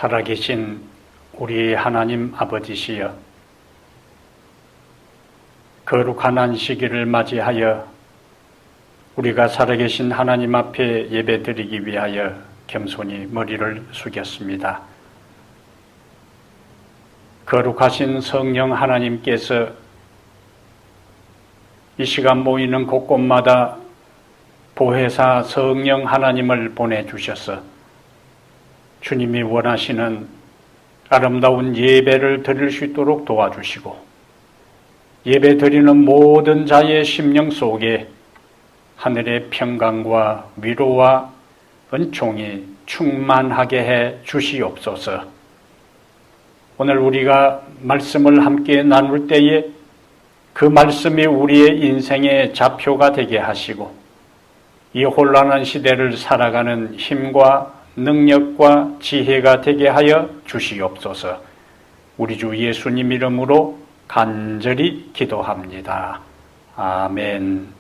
살아계신 우리 하나님 아버지시여, 거룩한 안식일을 맞이하여 우리가 살아계신 하나님 앞에 예배드리기 위하여 겸손히 머리를 숙였습니다. 거룩하신 성령 하나님께서 이 시간 모이는 곳곳마다 보혜사 성령 하나님을 보내주셔서 주님이 원하시는 아름다운 예배를 드릴 수 있도록 도와주시고, 예배 드리는 모든 자의 심령 속에 하늘의 평강과 위로와 은총이 충만하게 해 주시옵소서. 오늘 우리가 말씀을 함께 나눌 때에 그 말씀이 우리의 인생의 좌표가 되게 하시고, 이 혼란한 시대를 살아가는 힘과 능력과 지혜가 되게 하여 주시옵소서. 우리 주 예수님 이름으로 간절히 기도합니다. 아멘.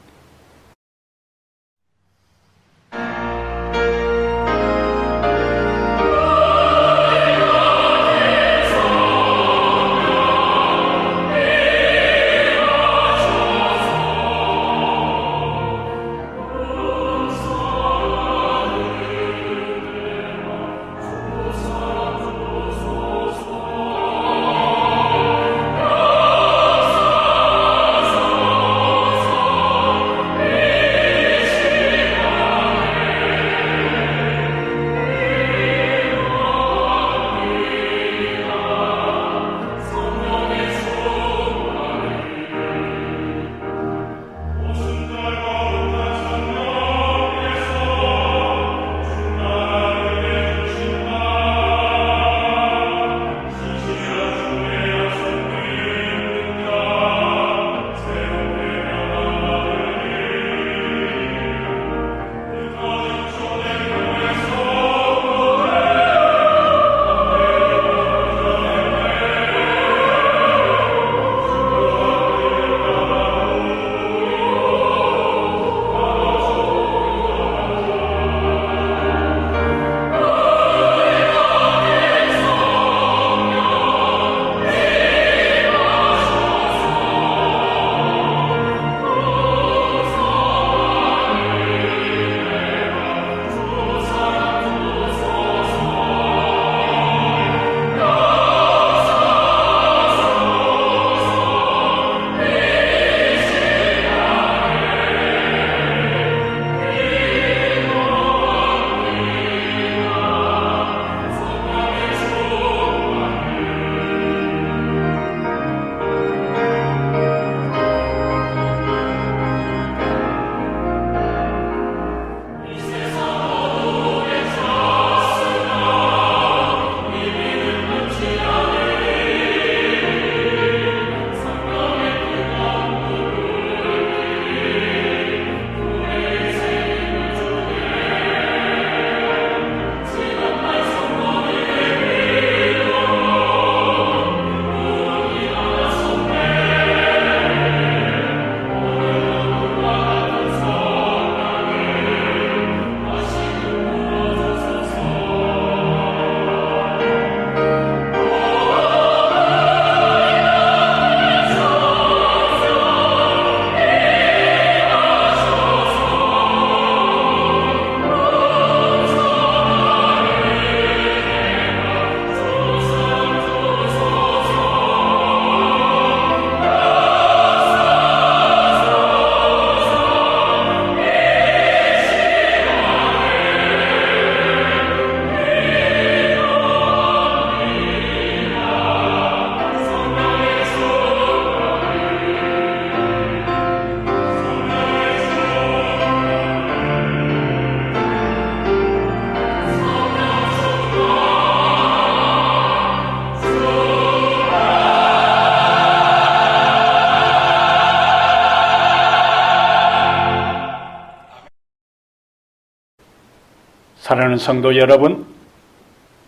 사랑하는 성도 여러분,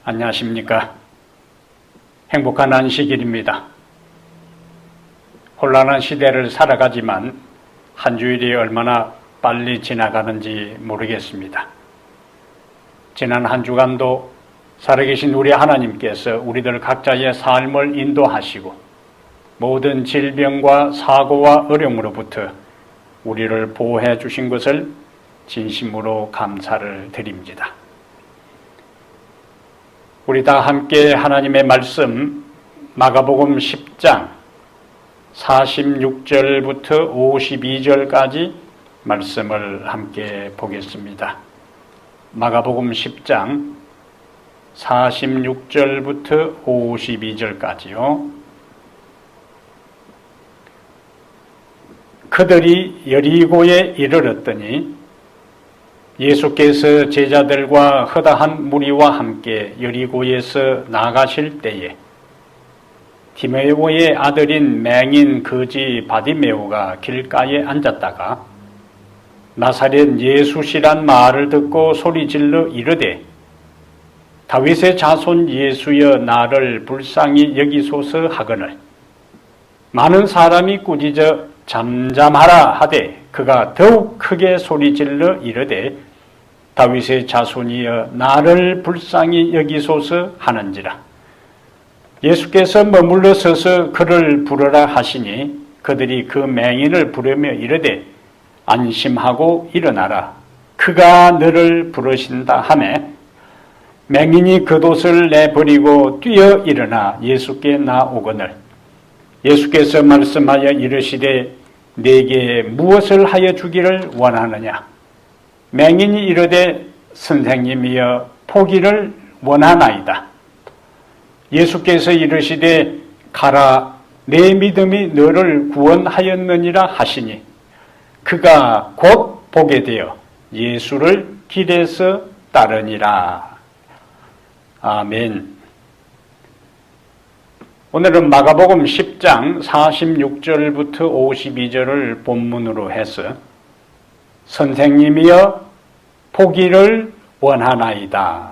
안녕하십니까? 행복한 안식일입니다. 혼란한 시대를 살아가지만 한 주일이 얼마나 빨리 지나가는지 모르겠습니다. 지난 한 주간도 살아계신 우리 하나님께서 우리들 각자의 삶을 인도하시고 모든 질병과 사고와 어려움으로부터 우리를 보호해 주신 것을 진심으로 감사를 드립니다. 우리 다 함께 하나님의 말씀 마가복음 10장 46절부터 52절까지 말씀을 함께 보겠습니다. 마가복음 10장 46절부터 52절까지요. 그들이 여리고에 이르렀더니 예수께서 제자들과 허다한 무리와 함께 여리고에서 나가실 때에 디메오의 아들인 맹인 거지 바디메오가 길가에 앉았다가 나사렛 예수시란 말을 듣고 소리질러 이르되 다윗의 자손 예수여 나를 불쌍히 여기소서 하거늘 많은 사람이 꾸짖어 잠잠하라 하되 그가 더욱 크게 소리질러 이르되 다윗의 자손이여 나를 불쌍히 여기소서 하는지라. 예수께서 머물러 서서 그를 부르라 하시니 그들이 그 맹인을 부르며 이르되 안심하고 일어나라 그가 너를 부르신다 하매 맹인이 겉옷을 내버리고 뛰어 일어나 예수께 나오거늘 예수께서 말씀하여 이르시되 네게 무엇을 하여 주기를 원하느냐. 맹인이 이르되 선생님이여 포기를 원하나이다. 예수께서 이르시되 가라 내 믿음이 너를 구원하였느니라 하시니 그가 곧 보게 되어 예수를 길에서 따르니라. 아멘. 오늘은 마가복음 10장 46절부터 52절을 본문으로 해서 선생님이여 포기를 원하나이다.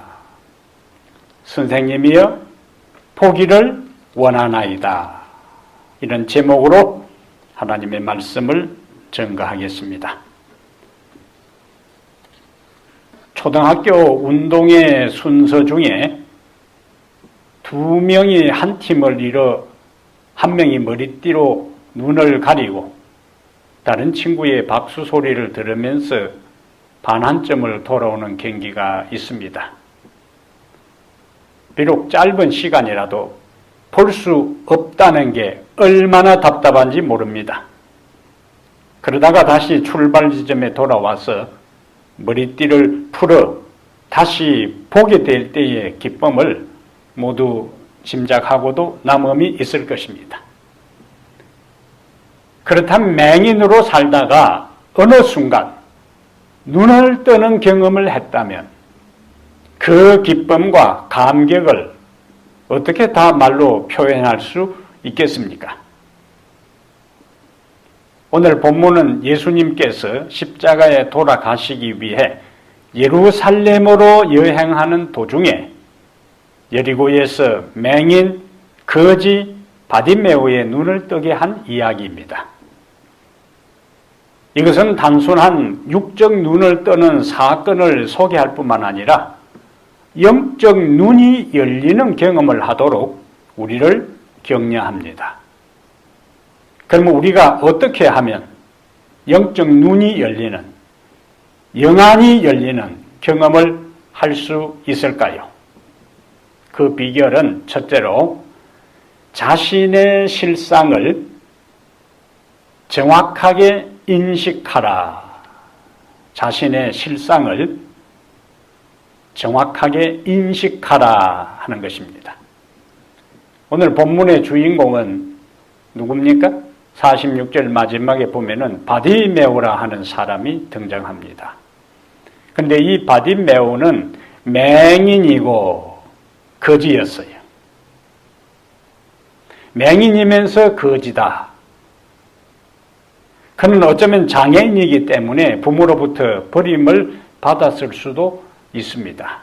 선생님이여 포기를 원하나이다. 이런 제목으로 하나님의 말씀을 전가하겠습니다. 초등학교 운동회 순서 중에 두 명이 한 팀을 이뤄 한 명이 머리띠로 눈을 가리고 다른 친구의 박수 소리를 들으면서 반환점을 돌아오는 경기가 있습니다. 비록 짧은 시간이라도 볼 수 없다는 게 얼마나 답답한지 모릅니다. 그러다가 다시 출발 지점에 돌아와서 머리띠를 풀어 다시 보게 될 때의 기쁨을 모두 짐작하고도 남음이 있을 것입니다. 그렇다면 맹인으로 살다가 어느 순간 눈을 뜨는 경험을 했다면 그 기쁨과 감격을 어떻게 다 말로 표현할 수 있겠습니까? 오늘 본문은 예수님께서 십자가에 돌아가시기 위해 예루살렘으로 여행하는 도중에 여리고에서 맹인 거지 바디메오의 눈을 뜨게 한 이야기입니다. 이것은 단순한 육적 눈을 뜨는 사건을 소개할 뿐만 아니라 영적 눈이 열리는 경험을 하도록 우리를 격려합니다. 그러면 우리가 어떻게 하면 영적 눈이 열리는, 영안이 열리는 경험을 할 수 있을까요? 그 비결은 첫째로 자신의 실상을 정확하게 인식하라. 자신의 실상을 정확하게 인식하라 하는 것입니다. 오늘 본문의 주인공은 누굽니까? 46절 마지막에 보면은 바디메오라 하는 사람이 등장합니다. 그런데 이 바디메오는 맹인이고 거지였어요. 맹인이면서 거지다. 그는 어쩌면 장애인이기 때문에 부모로부터 버림을 받았을 수도 있습니다.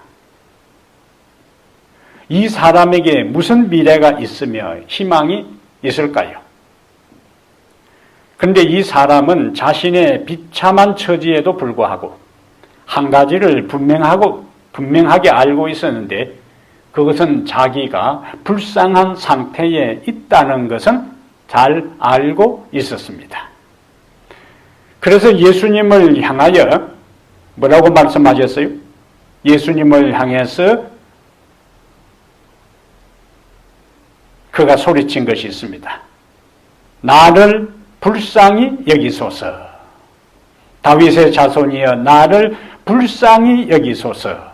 이 사람에게 무슨 미래가 있으며 희망이 있을까요? 그런데 이 사람은 자신의 비참한 처지에도 불구하고 한 가지를 분명하게 알고 있었는데 그것은 자기가 불쌍한 상태에 있다는 것은 잘 알고 있었습니다. 그래서 예수님을 향하여 뭐라고 말씀하셨어요? 예수님을 향해서 그가 소리친 것이 있습니다. 나를 불쌍히 여기소서. 다윗의 자손이여 나를 불쌍히 여기소서.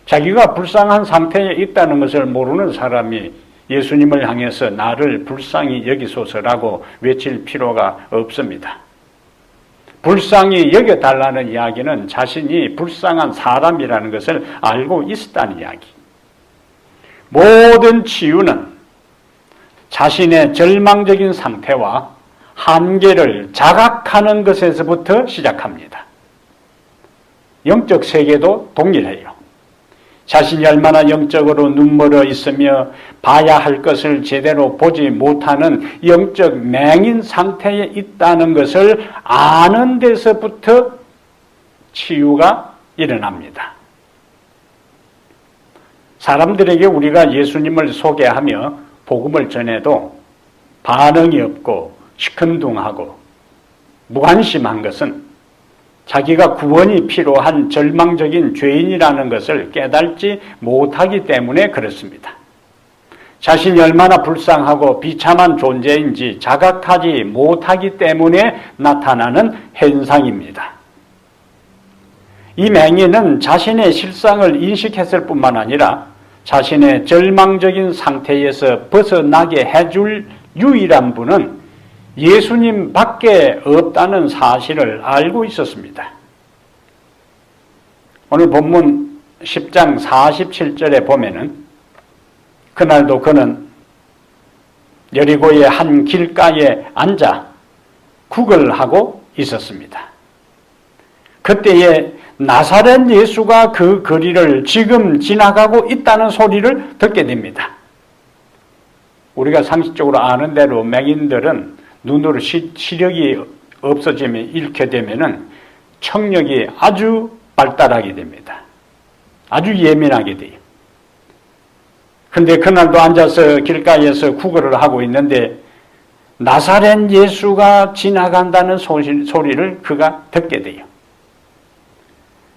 자기가 불쌍한 상태에 있다는 것을 모르는 사람이 예수님을 향해서 나를 불쌍히 여기소서라고 외칠 필요가 없습니다. 불쌍히 여겨달라는 이야기는 자신이 불쌍한 사람이라는 것을 알고 있었다는 이야기. 모든 치유는 자신의 절망적인 상태와 한계를 자각하는 것에서부터 시작합니다. 영적 세계도 동일해요. 자신이 얼마나 영적으로 눈멀어 있으며 봐야 할 것을 제대로 보지 못하는 영적 맹인 상태에 있다는 것을 아는 데서부터 치유가 일어납니다. 사람들에게 우리가 예수님을 소개하며 복음을 전해도 반응이 없고 시큰둥하고 무관심한 것은 자기가 구원이 필요한 절망적인 죄인이라는 것을 깨닫지 못하기 때문에 그렇습니다. 자신이 얼마나 불쌍하고 비참한 존재인지 자각하지 못하기 때문에 나타나는 현상입니다. 이 맹인은 자신의 실상을 인식했을 뿐만 아니라 자신의 절망적인 상태에서 벗어나게 해줄 유일한 분은 예수님 밖에 없다는 사실을 알고 있었습니다. 오늘 본문 10장 47절에 보면은 그날도 그는 여리고의 한 길가에 앉아 국을 하고 있었습니다. 그때에 나사렛 예수가 그 거리를 지금 지나가고 있다는 소리를 듣게 됩니다. 우리가 상식적으로 아는 대로 맹인들은 눈으로 시력이 없어지면 잃게 되면은 청력이 아주 발달하게 됩니다. 아주 예민하게 돼요. 그런데 그날도 앉아서 길가에서 구걸을 하고 있는데 나사렛 예수가 지나간다는 소리를 그가 듣게 돼요.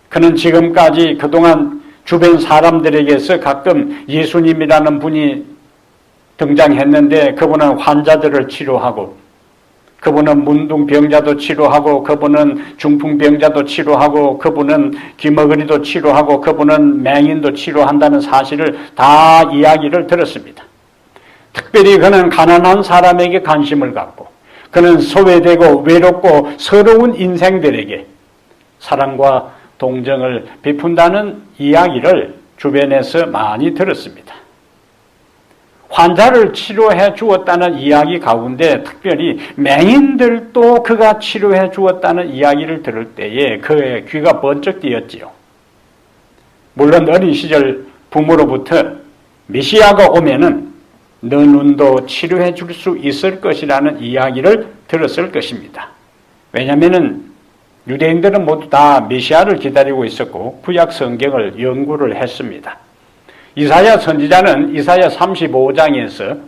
그는 지금까지 그동안 주변 사람들에게서 가끔 예수님이라는 분이 등장했는데 그분은 환자들을 치료하고 그분은 문둥병자도 치료하고 그분은 중풍병자도 치료하고 그분은 귀머거리도 치료하고 그분은 맹인도 치료한다는 사실을 다 이야기를 들었습니다. 특별히 그는 가난한 사람에게 관심을 갖고 그는 소외되고 외롭고 서러운 인생들에게 사랑과 동정을 베푼다는 이야기를 주변에서 많이 들었습니다. 환자를 치료해 주었다는 이야기 가운데 특별히 맹인들도 그가 치료해 주었다는 이야기를 들을 때에 그의 귀가 번쩍 뜨였지요. 물론 어린 시절 부모로부터 메시아가 오면은 너 눈도 치료해 줄 수 있을 것이라는 이야기를 들었을 것입니다. 왜냐하면은 유대인들은 모두 다 메시아를 기다리고 있었고 구약 성경을 연구를 했습니다. 이사야 선지자는 이사야 35장에서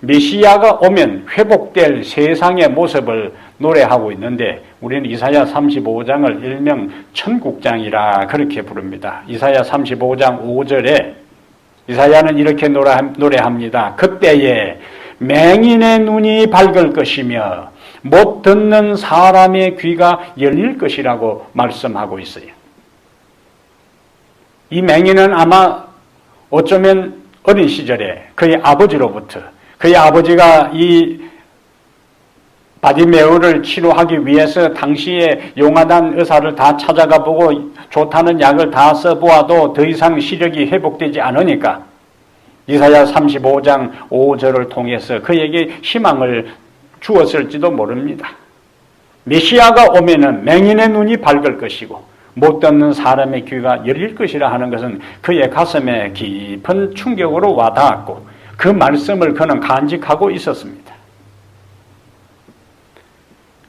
메시아가 오면 회복될 세상의 모습을 노래하고 있는데 우리는 이사야 35장을 일명 천국장이라 그렇게 부릅니다. 이사야 35장 5절에 이사야는 이렇게 노래합니다. 그때에 맹인의 눈이 밝을 것이며 못 듣는 사람의 귀가 열릴 것이라고 말씀하고 있어요. 이 맹인은 아마 어쩌면 어린 시절에 그의 아버지로부터 그의 아버지가 이 바디메오를 치료하기 위해서 당시에 용하단 의사를 다 찾아가 보고 좋다는 약을 다 써보아도 더 이상 시력이 회복되지 않으니까 이사야 35장 5절을 통해서 그에게 희망을 주었을지도 모릅니다. 메시아가 오면은 맹인의 눈이 밝을 것이고 못 듣는 사람의 귀가 열릴 것이라 하는 것은 그의 가슴에 깊은 충격으로 와닿았고 그 말씀을 그는 간직하고 있었습니다.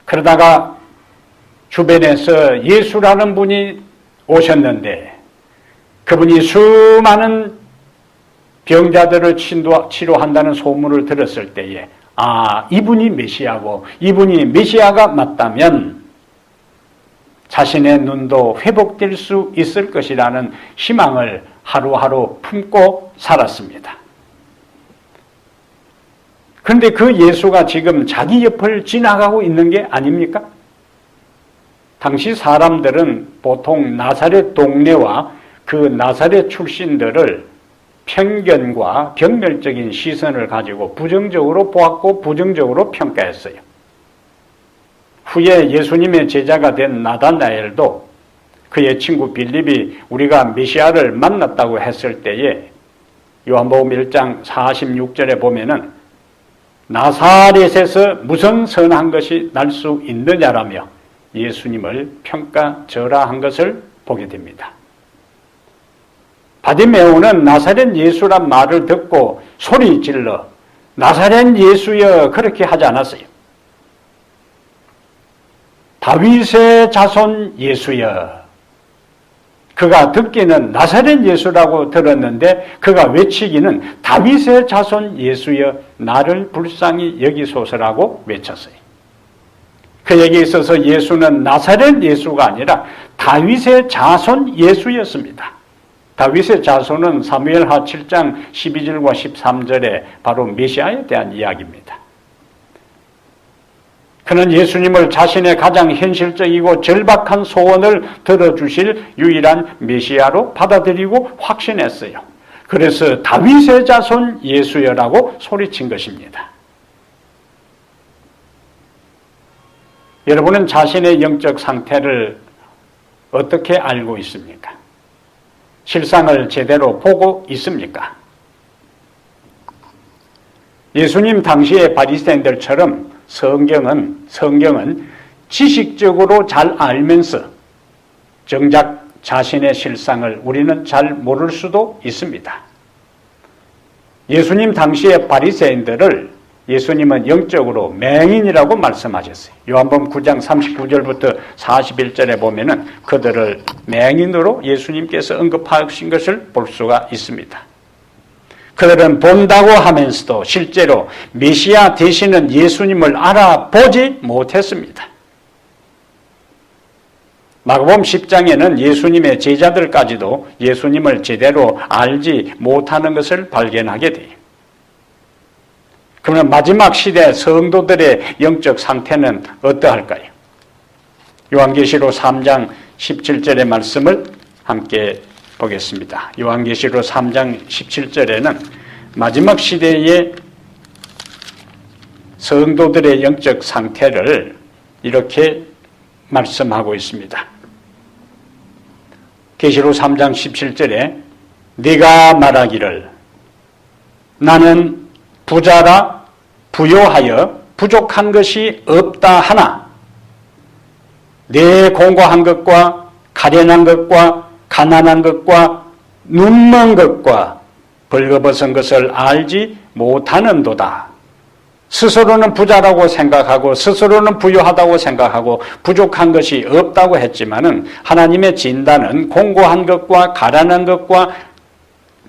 그러다가 주변에서 예수라는 분이 오셨는데 그분이 수많은 병자들을 치료한다는 소문을 들었을 때에 이분이 메시아고 이분이 메시아가 맞다면 자신의 눈도 회복될 수 있을 것이라는 희망을 하루하루 품고 살았습니다. 그런데 그 예수가 지금 자기 옆을 지나가고 있는 게 아닙니까? 당시 사람들은 보통 나사렛 동네와 그 나사렛 출신들을 편견과 경멸적인 시선을 가지고 부정적으로 보았고 부정적으로 평가했어요. 후에 예수님의 제자가 된 나다나엘도 그의 친구 빌립이 우리가 메시아를 만났다고 했을 때에 요한복음 1장 46절에 보면은 나사렛에서 무슨 선한 것이 날 수 있느냐라며 예수님을 평가절하한 것을 보게 됩니다. 바디메오는 나사렛 예수란 말을 듣고 소리 질러 나사렛 예수여 그렇게 하지 않았어요. 다윗의 자손 예수여. 그가 듣기는 나사렛 예수라고 들었는데 그가 외치기는 다윗의 자손 예수여 나를 불쌍히 여기소서라고 외쳤어요. 그에게 있어서 예수는 나사렛 예수가 아니라 다윗의 자손 예수였습니다. 다윗의 자손은 사무엘하 7장 12절과 13절에 바로 메시아에 대한 이야기입니다. 그는 예수님을 자신의 가장 현실적이고 절박한 소원을 들어주실 유일한 메시아로 받아들이고 확신했어요. 그래서 다윗의 자손 예수여라고 소리친 것입니다. 여러분은 자신의 영적 상태를 어떻게 알고 있습니까? 실상을 제대로 보고 있습니까? 예수님 당시의 바리새인들처럼 성경은 지식적으로 잘 알면서 정작 자신의 실상을 우리는 잘 모를 수도 있습니다. 예수님 당시의 바리새인들을 예수님은 영적으로 맹인이라고 말씀하셨어요. 요한복음 9장 39절부터 41절에 보면은 그들을 맹인으로 예수님께서 언급하신 것을 볼 수가 있습니다. 그들은 본다고 하면서도 실제로 메시아 되시는 예수님을 알아보지 못했습니다. 마가복음 10장에는 예수님의 제자들까지도 예수님을 제대로 알지 못하는 것을 발견하게 돼요. 그러면 마지막 시대 성도들의 영적 상태는 어떠할까요? 요한계시록 3장 17절의 말씀을 함께 보겠습니다. 요한계시록 3장 17절에는 마지막 시대의 성도들의 영적 상태를 이렇게 말씀하고 있습니다. 계시록 3장 17절에 네가 말하기를 나는 부자라 부요하여 부족한 것이 없다 하나 내 공고한 것과 가련한 것과 가난한 것과 눈먼 것과 벌거벗은 것을 알지 못하는도다. 스스로는 부자라고 생각하고 스스로는 부유하다고 생각하고 부족한 것이 없다고 했지만은 하나님의 진단은 공고한 것과 가련한 것과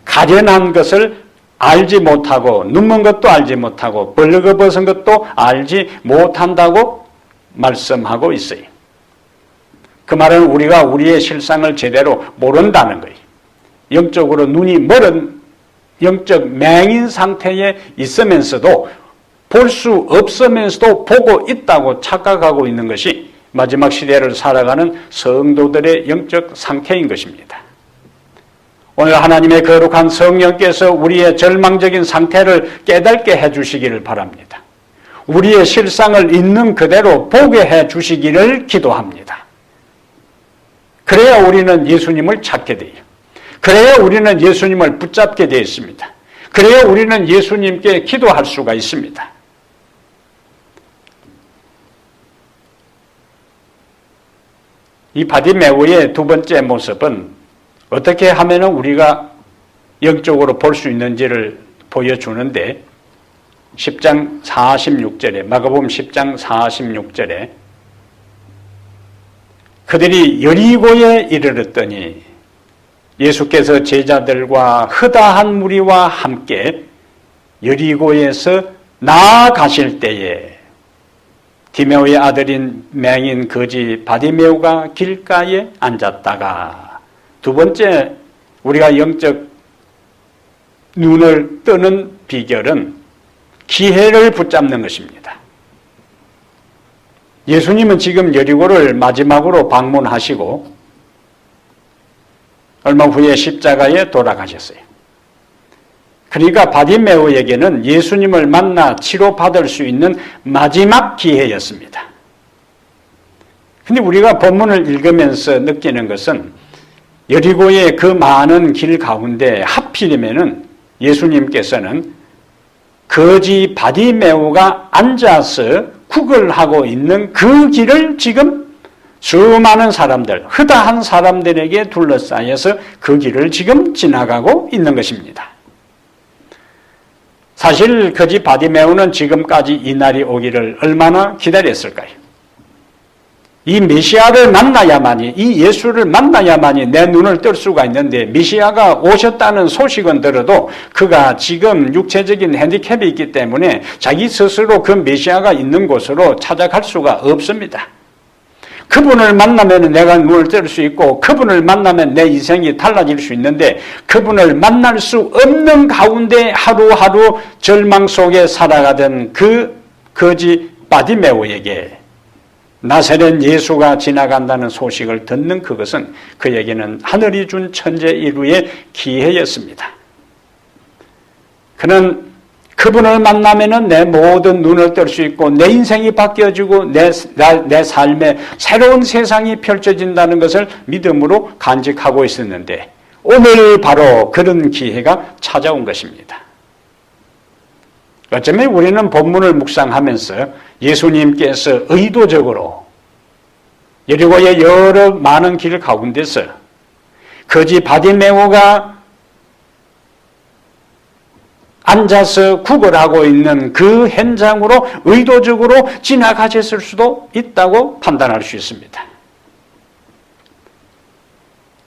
가련한 것을 알지 못하고 눈먼 것도 알지 못하고 벌거벗은 것도 알지 못한다고 말씀하고 있어요. 그 말은 우리가 우리의 실상을 제대로 모른다는 거예요. 영적으로 눈이 멀은 영적 맹인 상태에 있으면서도 볼 수 없으면서도 보고 있다고 착각하고 있는 것이 마지막 시대를 살아가는 성도들의 영적 상태인 것입니다. 오늘 하나님의 거룩한 성령께서 우리의 절망적인 상태를 깨닫게 해주시기를 바랍니다. 우리의 실상을 있는 그대로 보게 해주시기를 기도합니다. 그래야 우리는 예수님을 찾게 돼요. 그래야 우리는 예수님을 붙잡게 되어 있습니다. 그래야 우리는 예수님께 기도할 수가 있습니다. 이 바디메오의 두 번째 모습은 어떻게 하면 우리가 영적으로 볼 수 있는지를 보여주는데 10장 46절에 마가복음 10장 46절에 그들이 여리고에 이르렀더니 예수께서 제자들과 흐다한 무리와 함께 여리고에서 나아가실 때에 디메오의 아들인 맹인 거지 바디메오가 길가에 앉았다가, 두 번째 우리가 영적 눈을 뜨는 비결은 기회를 붙잡는 것입니다. 예수님은 지금 여리고를 마지막으로 방문하시고 얼마 후에 십자가에 돌아가셨어요. 그러니까 바디메오에게는 예수님을 만나 치료받을 수 있는 마지막 기회였습니다. 그런데 우리가 본문을 읽으면서 느끼는 것은 여리고의 그 많은 길 가운데 하필이면은 예수님께서는 거지 바디메오가 앉아서 구걸하고 있는 그 길을 지금 수많은 사람들, 흐다한 사람들에게 둘러싸여서 그 길을 지금 지나가고 있는 것입니다. 사실 거지 바디메오는 지금까지 이 날이 오기를 얼마나 기다렸을까요? 이 메시아를 만나야만이, 이 예수를 만나야만이 내 눈을 뜰 수가 있는데, 메시아가 오셨다는 소식은 들어도 그가 지금 육체적인 핸디캡이 있기 때문에 자기 스스로 그 메시아가 있는 곳으로 찾아갈 수가 없습니다. 그분을 만나면 내가 눈을 뜰 수 있고, 그분을 만나면 내 인생이 달라질 수 있는데, 그분을 만날 수 없는 가운데 하루하루 절망 속에 살아가던 그 거지 바디메오에게 나사렛 예수가 지나간다는 소식을 듣는 그것은 그에게는 하늘이 준 천재일우의 기회였습니다. 그는 그분을 만나면은 내 모든 눈을 뜰 수 있고 내 인생이 바뀌어지고 내 삶에 새로운 세상이 펼쳐진다는 것을 믿음으로 간직하고 있었는데, 오늘 바로 그런 기회가 찾아온 것입니다. 어쩌면 우리는 본문을 묵상하면서 예수님께서 의도적으로 여리고의 여러 많은 길 가운데서 거지 바디메오가 앉아서 구걸하고 있는 그 현장으로 의도적으로 지나가셨을 수도 있다고 판단할 수 있습니다.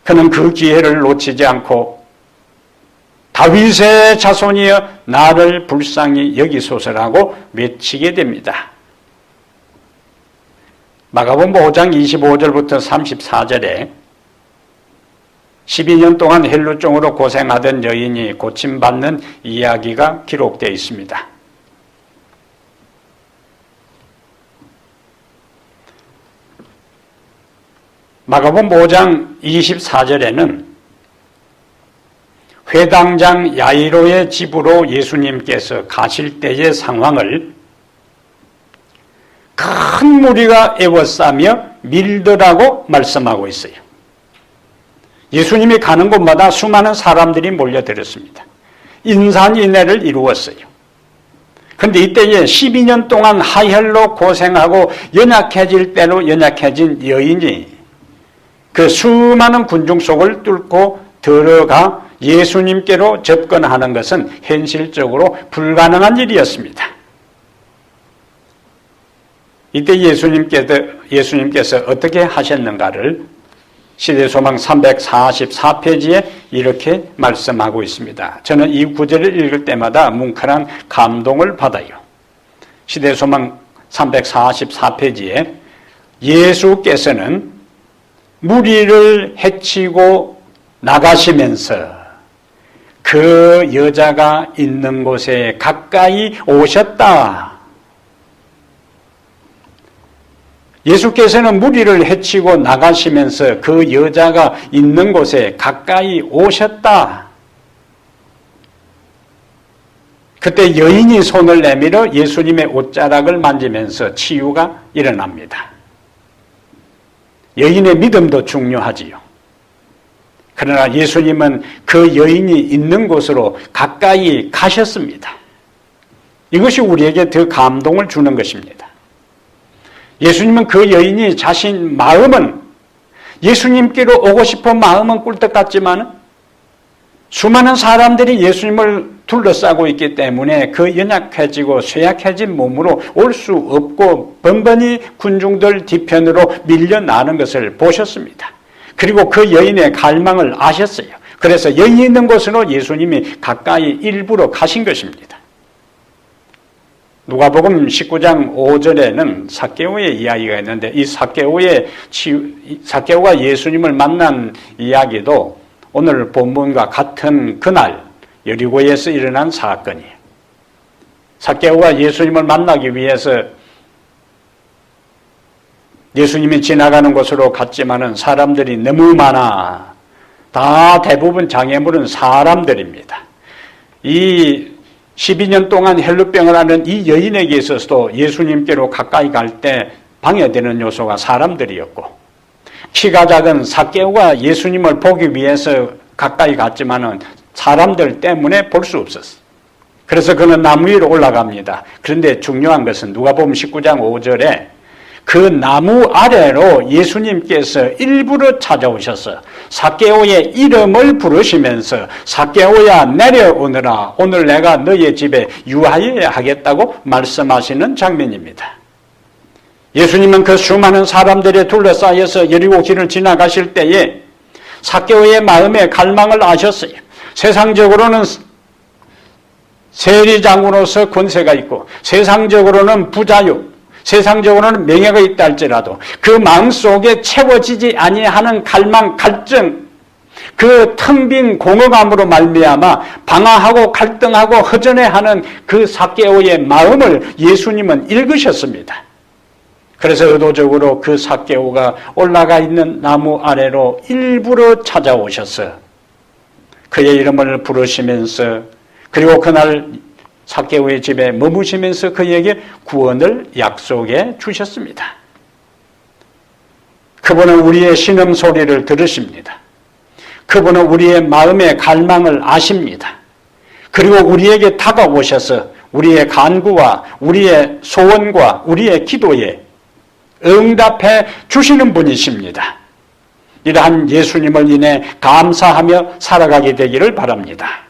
그는 그 기회를 놓치지 않고 다윗의 자손이여 나를 불쌍히 여기소서라고 외치게 됩니다. 마가복음 5장 25절부터 34절에 12년 동안 헬루증으로 고생하던 여인이 고침받는 이야기가 기록되어 있습니다. 마가복음 5장 24절에는 회당장 야이로의 집으로 예수님께서 가실 때의 상황을 큰 무리가 에워싸며 밀더라고 말씀하고 있어요. 예수님이 가는 곳마다 수많은 사람들이 몰려들었습니다. 인산인해를 이루었어요. 그런데 이때에 12년 동안 하혈로 고생하고 연약해질 대로 연약해진 여인이 그 수많은 군중 속을 뚫고 들어가 예수님께로 접근하는 것은 현실적으로 불가능한 일이었습니다. 이때 예수님께서 어떻게 하셨는가를 시대소망 344페이지에 이렇게 말씀하고 있습니다. 저는 이 구절을 읽을 때마다 뭉클한 감동을 받아요. 시대소망 344페이지에 예수께서는 무리를 해치고 나가시면서 그 여자가 있는 곳에 가까이 오셨다. 예수께서는 무리를 해치고 나가시면서 그 여자가 있는 곳에 가까이 오셨다. 그때 여인이 손을 내밀어 예수님의 옷자락을 만지면서 치유가 일어납니다. 여인의 믿음도 중요하지요. 그러나 예수님은 그 여인이 있는 곳으로 가까이 가셨습니다. 이것이 우리에게 더 감동을 주는 것입니다. 예수님은 그 여인이 자신 마음은 예수님께로 오고 싶은 마음은 꿀떡 같지만 수많은 사람들이 예수님을 둘러싸고 있기 때문에 그 연약해지고 쇠약해진 몸으로 올 수 없고 번번이 군중들 뒤편으로 밀려나는 것을 보셨습니다. 그리고 그 여인의 갈망을 아셨어요. 그래서 여기 있는 곳으로 예수님이 가까이 일부러 가신 것입니다. 누가복음 19장 5절에는 삭개오의 이야기가 있는데 이 삭개오가 예수님을 만난 이야기도 오늘 본문과 같은 그날 여리고에서 일어난 사건이에요. 삭개오가 예수님을 만나기 위해서 예수님이 지나가는 곳으로 갔지만은 사람들이 너무 많아. 다 대부분 장애물은 사람들입니다. 이 12년 동안 혈루병을 앓는 이 여인에게 있어서도 예수님께로 가까이 갈 때 방해되는 요소가 사람들이었고, 키가 작은 삭개오가 예수님을 보기 위해서 가까이 갔지만은 사람들 때문에 볼 수 없었어요. 그래서 그는 나무 위로 올라갑니다. 그런데 중요한 것은 누가복음 19장 5절에 그 나무 아래로 예수님께서 일부러 찾아오셔서 삭개오의 이름을 부르시면서 삭개오야 내려오너라, 오늘 내가 너의 집에 유하여야 하겠다고 말씀하시는 장면입니다. 예수님은 그 수많은 사람들에 둘러싸여서 여리고 길을 지나가실 때에 삭개오의 마음의 갈망을 아셨어요. 세상적으로는 세리장으로서 권세가 있고 세상적으로는 부자요, 세상적으로는 명예가 있다 할지라도 그 마음속에 채워지지 아니하는 갈망, 갈증, 그 텅 빈 공허감으로 말미암아 방황하고 갈등하고 허전해하는 그 삭개오의 마음을 예수님은 읽으셨습니다. 그래서 의도적으로 그 삭개오가 올라가 있는 나무 아래로 일부러 찾아오셔서 그의 이름을 부르시면서, 그리고 그날 삭개오의 집에 머무시면서 그에게 구원을 약속해 주셨습니다. 그분은 우리의 신음소리를 들으십니다. 그분은 우리의 마음의 갈망을 아십니다. 그리고 우리에게 다가오셔서 우리의 간구와 우리의 소원과 우리의 기도에 응답해 주시는 분이십니다. 이러한 예수님을 인해 감사하며 살아가게 되기를 바랍니다.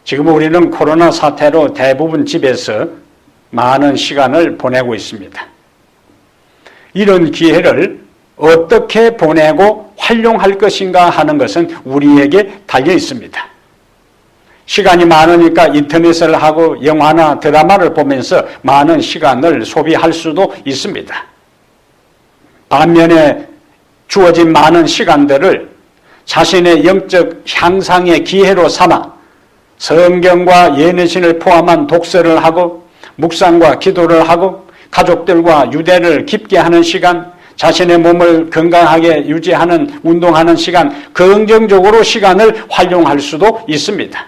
지금 우리는 코로나 사태로 대부분 집에서 많은 시간을 보내고 있습니다. 이런 기회를 어떻게 보내고 활용할 것인가 하는 것은 우리에게 달려 있습니다. 시간이 많으니까 인터넷을 하고 영화나 드라마를 보면서 많은 시간을 소비할 수도 있습니다. 반면에 주어진 많은 시간들을 자신의 영적 향상의 기회로 삼아 성경과 예내신을 포함한 독서를 하고 묵상과 기도를 하고 가족들과 유대를 깊게 하는 시간, 자신의 몸을 건강하게 유지하는 운동하는 시간, 긍정적으로 시간을 활용할 수도 있습니다.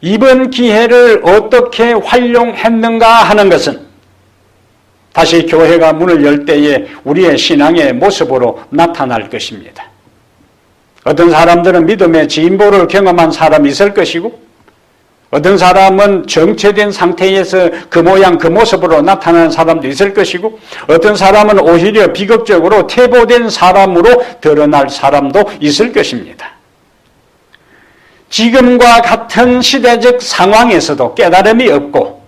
이번 기회를 어떻게 활용했는가 하는 것은 다시 교회가 문을 열 때에 우리의 신앙의 모습으로 나타날 것입니다. 어떤 사람들은 믿음의 진보를 경험한 사람이 있을 것이고, 어떤 사람은 정체된 상태에서 그 모양 그 모습으로 나타나는 사람도 있을 것이고, 어떤 사람은 오히려 비극적으로 퇴보된 사람으로 드러날 사람도 있을 것입니다. 지금과 같은 시대적 상황에서도 깨달음이 없고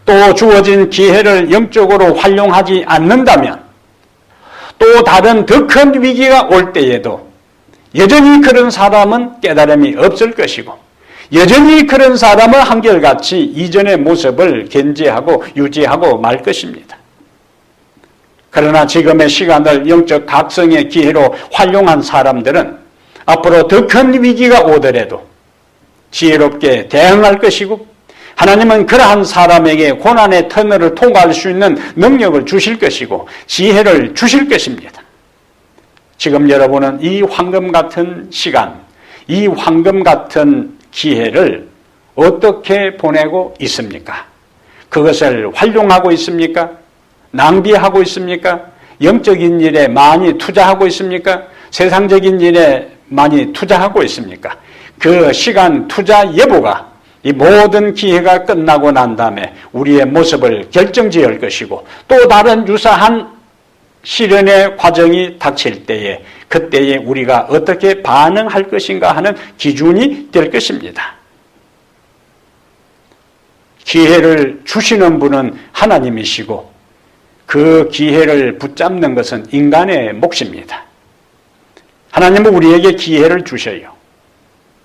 또 주어진 기회를 영적으로 활용하지 않는다면 또 다른 더 큰 위기가 올 때에도 여전히 그런 사람은 깨달음이 없을 것이고, 여전히 그런 사람은 한결같이 이전의 모습을 견지하고 유지하고 말 것입니다. 그러나 지금의 시간을 영적 각성의 기회로 활용한 사람들은 앞으로 더 큰 위기가 오더라도 지혜롭게 대응할 것이고, 하나님은 그러한 사람에게 고난의 터널을 통과할 수 있는 능력을 주실 것이고 지혜를 주실 것입니다. 지금 여러분은 이 황금 같은 시간, 이 황금 같은 기회를 어떻게 보내고 있습니까? 그것을 활용하고 있습니까? 낭비하고 있습니까? 영적인 일에 많이 투자하고 있습니까? 세상적인 일에 많이 투자하고 있습니까? 그 시간 투자 여부가 이 모든 기회가 끝나고 난 다음에 우리의 모습을 결정지을 것이고, 또 다른 유사한 시련의 과정이 닥칠 때에 그때에 우리가 어떻게 반응할 것인가 하는 기준이 될 것입니다. 기회를 주시는 분은 하나님이시고 그 기회를 붙잡는 것은 인간의 몫입니다. 하나님은 우리에게 기회를 주셔요.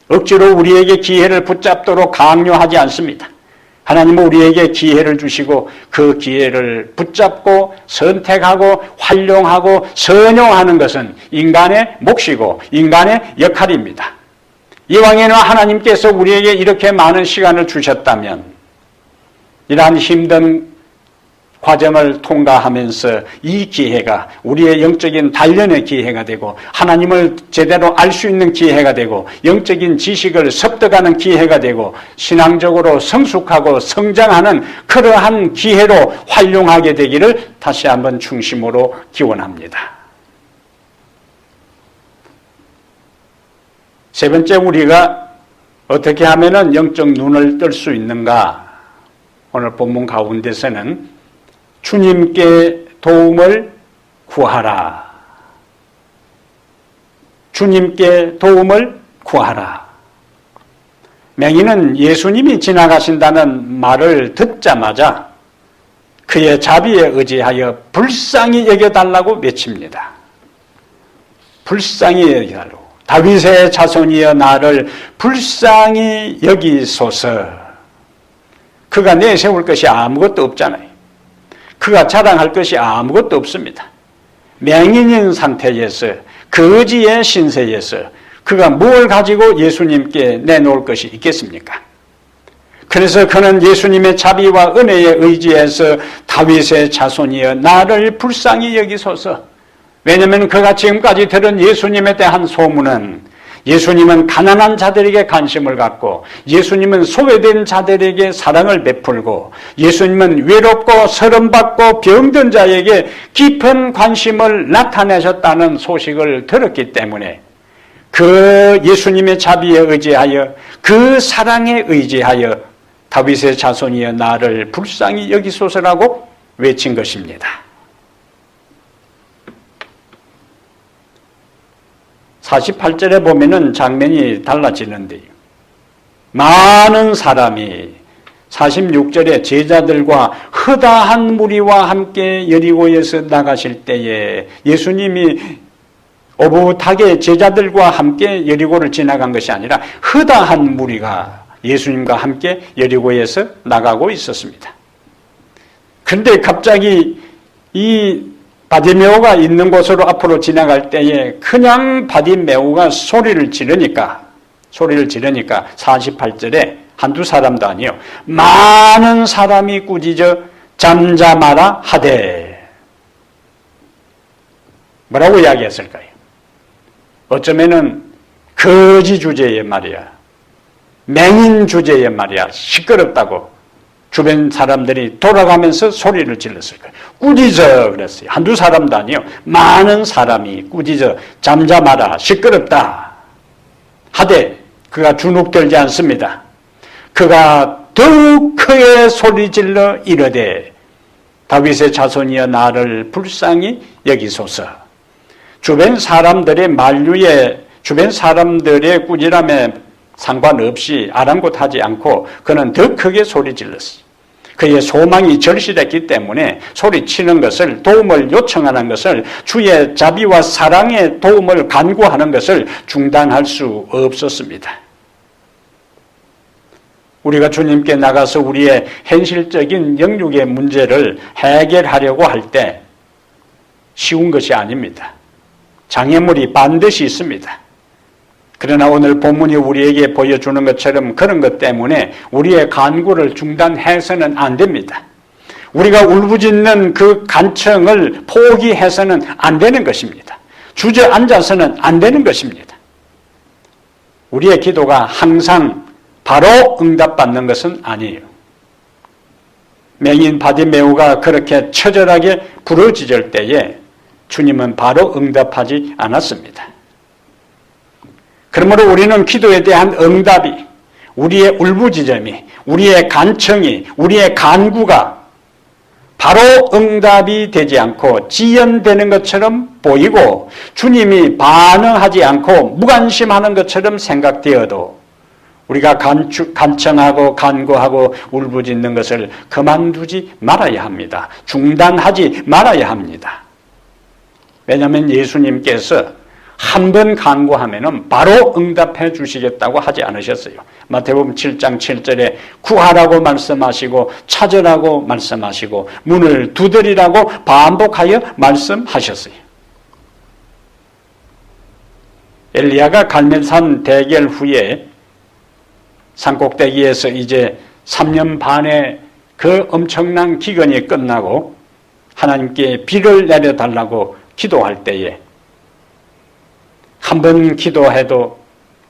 억지로 우리에게 기회를 붙잡도록 강요하지 않습니다. 하나님은 우리에게 기회를 주시고 그 기회를 붙잡고 선택하고 활용하고 선용하는 것은 인간의 몫이고 인간의 역할입니다. 이왕에는 하나님께서 우리에게 이렇게 많은 시간을 주셨다면 이러한 힘든 과정을 통과하면서 이 기회가 우리의 영적인 단련의 기회가 되고 하나님을 제대로 알 수 있는 기회가 되고 영적인 지식을 습득하는 기회가 되고 신앙적으로 성숙하고 성장하는 그러한 기회로 활용하게 되기를 다시 한번 중심으로 기원합니다. 세 번째, 우리가 어떻게 하면 영적 눈을 뜰 수 있는가? 오늘 본문 가운데서는 주님께 도움을 구하라. 주님께 도움을 구하라. 맹인은 예수님이 지나가신다는 말을 듣자마자 그의 자비에 의지하여 불쌍히 여겨달라고 외칩니다. 불쌍히 여겨달라고. 다윗의 자손이여 나를 불쌍히 여기소서. 그가 내세울 것이 아무것도 없잖아요. 그가 자랑할 것이 아무것도 없습니다. 맹인인 상태에서 거지의 신세에서 그가 뭘 가지고 예수님께 내놓을 것이 있겠습니까? 그래서 그는 예수님의 자비와 은혜에 의지해서 다윗의 자손이여 나를 불쌍히 여기소서. 왜냐하면 그가 지금까지 들은 예수님에 대한 소문은 예수님은 가난한 자들에게 관심을 갖고 예수님은 소외된 자들에게 사랑을 베풀고 예수님은 외롭고 서름받고 병든 자에게 깊은 관심을 나타내셨다는 소식을 들었기 때문에 그 예수님의 자비에 의지하여 그 사랑에 의지하여 다윗의 자손이여 나를 불쌍히 여기소서라고 외친 것입니다. 48절에 보면은 장면이 달라지는데요. 많은 사람이 46절에 제자들과 허다한 무리와 함께 여리고에서 나가실 때에 예수님이 오붓하게 제자들과 함께 여리고를 지나간 것이 아니라 허다한 무리가 예수님과 함께 여리고에서 나가고 있었습니다. 그런데 갑자기 이 바디메오가 있는 곳으로 앞으로 지나갈 때에 그냥 바디메오가 소리를 지르니까 48절에 한두 사람도 아니요 많은 사람이 꾸짖어 잠잠하라 하되 뭐라고 이야기했을까요? 어쩌면은 거지 주제의 말이야, 맹인 주제의 말이야, 시끄럽다고 주변 사람들이 돌아가면서 소리를 질렀을 거예요. 꾸짖어 그랬어요. 한두 사람도 아니요. 많은 사람이 꾸짖어 잠잠하라, 시끄럽다 하되 그가 주눅들지 않습니다. 그가 더욱 크게 소리질러 이르되 다윗의 자손이여 나를 불쌍히 여기소서. 주변 사람들의 만류에 주변 사람들의 꾸지람에 상관없이 아랑곳하지 않고 그는 더 크게 소리질렀어요. 그의 소망이 절실했기 때문에 소리치는 것을, 도움을 요청하는 것을, 주의 자비와 사랑의 도움을 간구하는 것을 중단할 수 없었습니다. 우리가 주님께 나가서 우리의 현실적인 영육의 문제를 해결하려고 할 때 쉬운 것이 아닙니다. 장애물이 반드시 있습니다. 그러나 오늘 본문이 우리에게 보여주는 것처럼 그런 것 때문에 우리의 간구를 중단해서는 안 됩니다. 우리가 울부짖는 그 간청을 포기해서는 안 되는 것입니다. 주저앉아서는 안 되는 것입니다. 우리의 기도가 항상 바로 응답받는 것은 아니에요. 맹인 바디메오가 그렇게 처절하게 부르짖을 때에 주님은 바로 응답하지 않았습니다. 그러므로 우리는 기도에 대한 응답이, 우리의 울부짖음이, 우리의 간청이, 우리의 간구가 바로 응답이 되지 않고 지연되는 것처럼 보이고 주님이 반응하지 않고 무관심하는 것처럼 생각되어도 우리가 간청하고 간구하고 울부짖는 것을 그만두지 말아야 합니다. 중단하지 말아야 합니다. 왜냐하면 예수님께서 한 번 간구하면 바로 응답해 주시겠다고 하지 않으셨어요. 마태복음 7장 7절에 구하라고 말씀하시고 찾으라고 말씀하시고 문을 두드리라고 반복하여 말씀하셨어요. 엘리야가 갈멜산 대결 후에 산꼭대기에서 이제 3년 반의 그 엄청난 기근이 끝나고 하나님께 비를 내려달라고 기도할 때에 한 번 기도해도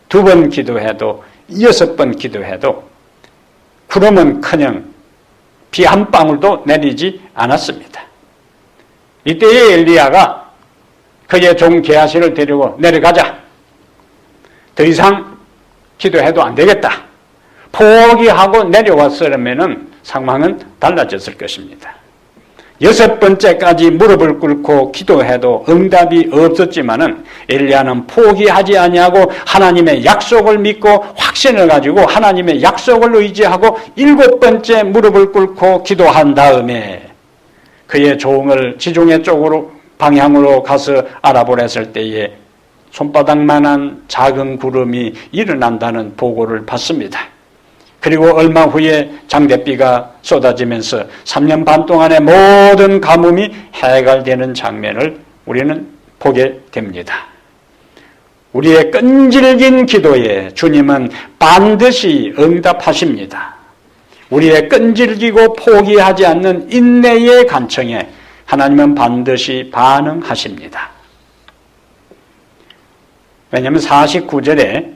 2번 기도해도 6번 기도해도 구름은 커녕 비 한 방울도 내리지 않았습니다. 이때에 엘리야가 그의 종 게하시를 데리고 내려가자. 더 이상 기도해도 안 되겠다. 포기하고 내려왔으면 상황은 달라졌을 것입니다. 6번째까지 무릎을 꿇고 기도해도 응답이 없었지만은 엘리야는 포기하지 아니하고 하나님의 약속을 믿고 확신을 가지고 하나님의 약속을 의지하고 7번째 무릎을 꿇고 기도한 다음에 그의 종을 지중해 쪽으로 방향으로 가서 알아보랬을 때에 손바닥만한 작은 구름이 일어난다는 보고를 받습니다. 그리고 얼마 후에 장대비가 쏟아지면서 3년 반 동안의 모든 가뭄이 해결되는 장면을 우리는 보게 됩니다. 우리의 끈질긴 기도에 주님은 반드시 응답하십니다. 우리의 끈질기고 포기하지 않는 인내의 간청에 하나님은 반드시 반응하십니다. 왜냐하면 49절에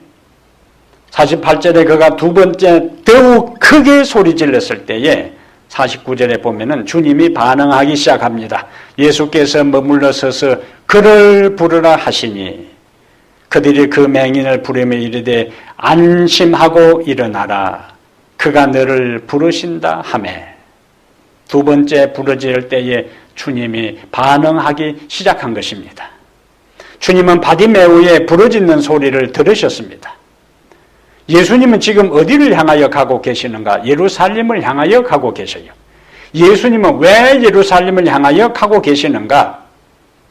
48절에 그가 2번째 더욱 크게 소리 질렀을 때에 49절에 보면은 주님이 반응하기 시작합니다. 예수께서 머물러 서서 그를 부르라 하시니 그들이 그 맹인을 부르며 이르되 안심하고 일어나라. 그가 너를 부르신다 하매 2번째 부르짖을 때에 주님이 반응하기 시작한 것입니다. 주님은 바디메오의 부르짖는 소리를 들으셨습니다. 예수님은 지금 어디를 향하여 가고 계시는가? 예루살렘을 향하여 가고 계셔요. 예수님은 왜 예루살렘을 향하여 가고 계시는가?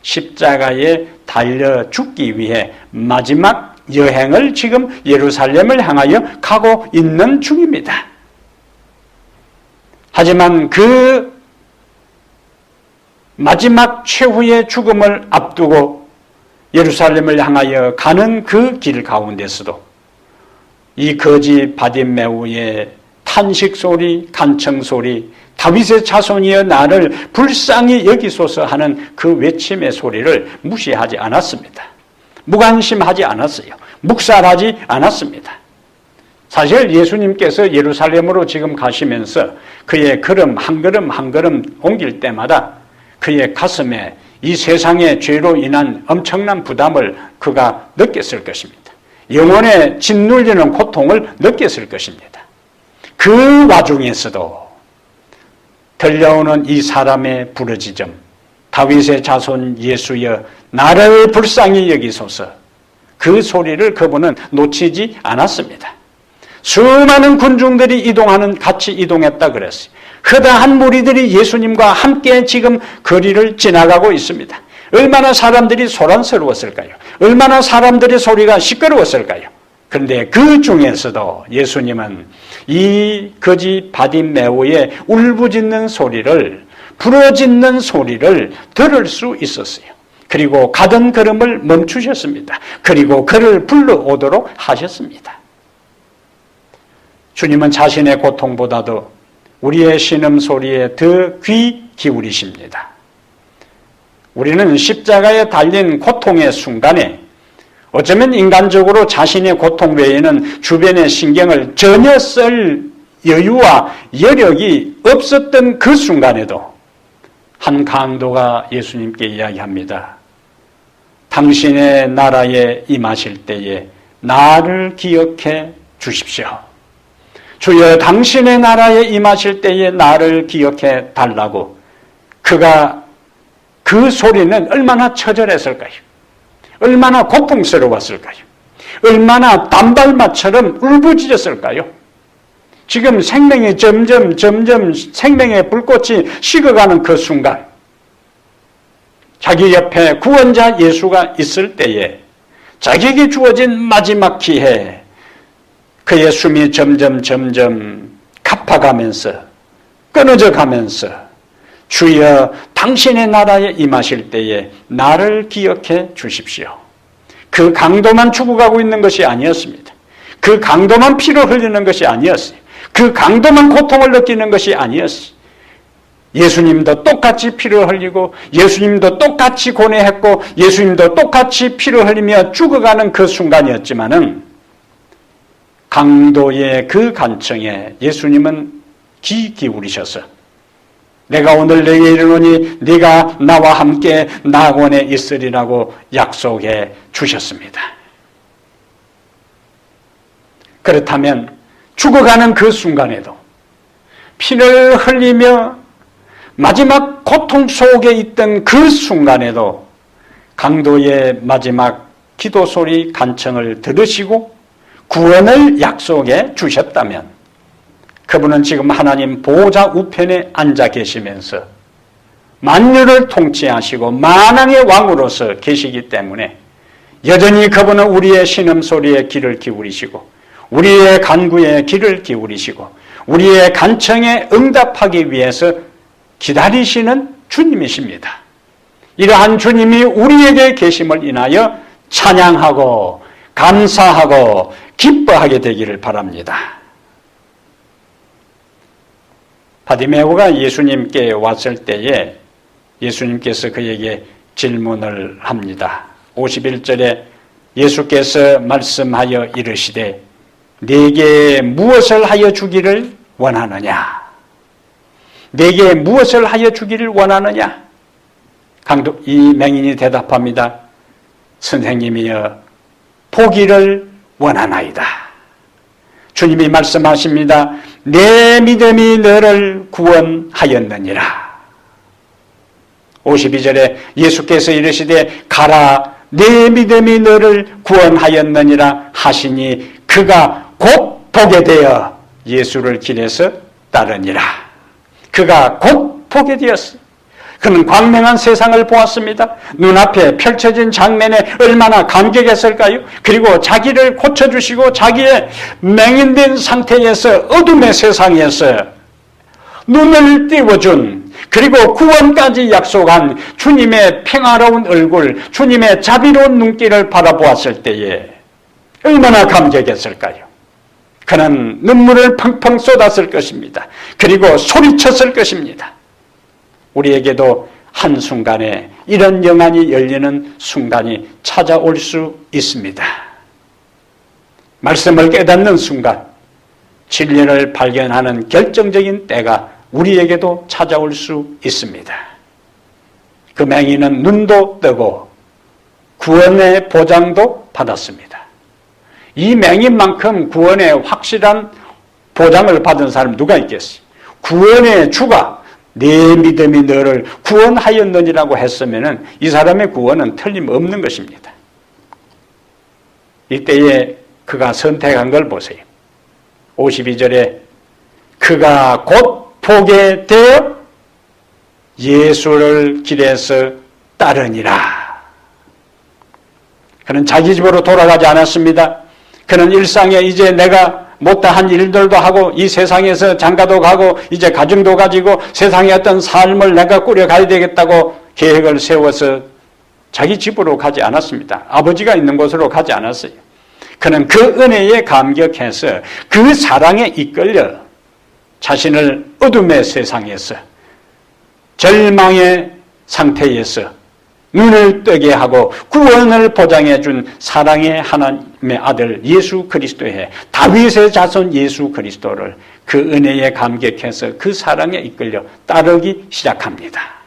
십자가에 달려 죽기 위해 마지막 여행을 지금 예루살렘을 향하여 가고 있는 중입니다. 하지만 그 마지막 최후의 죽음을 앞두고 예루살렘을 향하여 가는 그 길 가운데서도 이 거지 바디메오의 탄식 소리, 간청 소리, 다윗의 자손이여 나를 불쌍히 여기소서 하는 그 외침의 소리를 무시하지 않았습니다. 무관심하지 않았어요. 묵살하지 않았습니다. 사실 예수님께서 예루살렘으로 지금 가시면서 그의 걸음 한 걸음 한 걸음 옮길 때마다 그의 가슴에 이 세상의 죄로 인한 엄청난 부담을 그가 느꼈을 것입니다. 영혼에 짓눌리는 고통을 느꼈을 것입니다. 그 와중에서도 들려오는 이 사람의 부르짖음, 다윗의 자손 예수여 나를 불쌍히 여기소서, 그 소리를 그분은 놓치지 않았습니다. 수많은 군중들이 같이 이동했다 그랬어요. 허다한 무리들이 예수님과 함께 지금 거리를 지나가고 있습니다. 얼마나 사람들이 소란스러웠을까요? 얼마나 사람들의 소리가 시끄러웠을까요? 그런데 그 중에서도 예수님은 이 거지 바디메오의 울부짖는 소리를, 부르짖는 소리를 들을 수 있었어요. 그리고 가던 걸음을 멈추셨습니다. 그리고 그를 불러오도록 하셨습니다. 주님은 자신의 고통보다도 우리의 신음소리에 더 귀 기울이십니다. 우리는 십자가에 달린 고통의 순간에 어쩌면 인간적으로 자신의 고통 외에는 주변의 신경을 전혀 쓸 여유와 여력이 없었던 그 순간에도 한 강도가 예수님께 이야기합니다. 당신의 나라에 임하실 때에 나를 기억해 주십시오. 주여 당신의 나라에 임하실 때에 나를 기억해 달라고. 그가 그 소리는 얼마나 처절했을까요? 얼마나 고통스러웠을까요? 얼마나 단발마처럼 울부짖었을까요? 지금 생명이 점점 생명의 불꽃이 식어가는 그 순간, 자기 옆에 구원자 예수가 있을 때에 자기에게 주어진 마지막 기회, 그의 숨이 점점 가파가면서 끊어져 가면서 주여 당신의 나라에 임하실 때에 나를 기억해 주십시오. 그 강도만 죽어가고 있는 것이 아니었습니다. 그 강도만 피를 흘리는 것이 아니었어요. 그 강도만 고통을 느끼는 것이 아니었어요. 예수님도 똑같이 피를 흘리고 예수님도 똑같이 고뇌했고 예수님도 똑같이 피를 흘리며 죽어가는 그 순간이었지만은 강도의 그 간청에 예수님은 귀 기울이셔서 내가 오늘 내게 이르노니 네가 나와 함께 낙원에 있으리라고 약속해 주셨습니다. 그렇다면 죽어가는 그 순간에도 피를 흘리며 마지막 고통 속에 있던 그 순간에도 강도의 마지막 기도 소리 간청을 들으시고 구원을 약속해 주셨다면 그분은 지금 하나님 보호자 우편에 앉아 계시면서 만유를 통치하시고 만왕의 왕으로서 계시기 때문에 여전히 그분은 우리의 신음소리에 귀를 기울이시고 우리의 간구에 귀를 기울이시고 우리의 간청에 응답하기 위해서 기다리시는 주님이십니다. 이러한 주님이 우리에게 계심을 인하여 찬양하고 감사하고 기뻐하게 되기를 바랍니다. 바디메오가 예수님께 왔을 때에 예수님께서 그에게 질문을 합니다. 51절에 예수께서 말씀하여 이르시되 네게 무엇을 하여 주기를 원하느냐? 네게 무엇을 하여 주기를 원하느냐? 이 맹인이 대답합니다. 선생님이여 보기를 원하나이다. 주님이 말씀하십니다. 내 믿음이 너를 구원하였느니라. 52절에 예수께서 이르시되 가라 내 믿음이 너를 구원하였느니라 하시니 그가 곧 보게 되어 예수를 길에서 따르니라. 그가 곧 보게 되었어요. 그는 광명한 세상을 보았습니다. 눈앞에 펼쳐진 장면에 얼마나 감격했을까요? 그리고 자기를 고쳐주시고 자기의 맹인된 상태에서 어둠의 세상에서 눈을 띄워준 그리고 구원까지 약속한 주님의 평화로운 얼굴, 주님의 자비로운 눈길을 바라보았을 때에 얼마나 감격했을까요? 그는 눈물을 펑펑 쏟았을 것입니다. 그리고 소리쳤을 것입니다. 우리에게도 한순간에 이런 영안이 열리는 순간이 찾아올 수 있습니다. 말씀을 깨닫는 순간, 진리를 발견하는 결정적인 때가 우리에게도 찾아올 수 있습니다. 그 맹인은 눈도 뜨고 구원의 보장도 받았습니다. 이 맹인만큼 구원의 확실한 보장을 받은 사람 누가 있겠어요? 구원의 주가 내 믿음이 너를 구원하였느니라고 했으면 이 사람의 구원은 틀림없는 것입니다. 이때에 그가 선택한 걸 보세요. 52절에 그가 곧 보게 되어 예수를 길에서 따르니라. 그는 자기 집으로 돌아가지 않았습니다. 그는 일상에 이제 내가 못다한 일들도 하고 이 세상에서 장가도 가고 이제 가정도 가지고 세상의 어떤 삶을 내가 꾸려가야 되겠다고 계획을 세워서 자기 집으로 가지 않았습니다. 아버지가 있는 곳으로 가지 않았어요. 그는 그 은혜에 감격해서 그 사랑에 이끌려 자신을 어둠의 세상에서 절망의 상태에서 눈을 뜨게 하고 구원을 보장해 준 사랑의 하나님의 아들 예수 그리스도의 다윗의 자손 예수 그리스도를 그 은혜에 감격해서 그 사랑에 이끌려 따르기 시작합니다.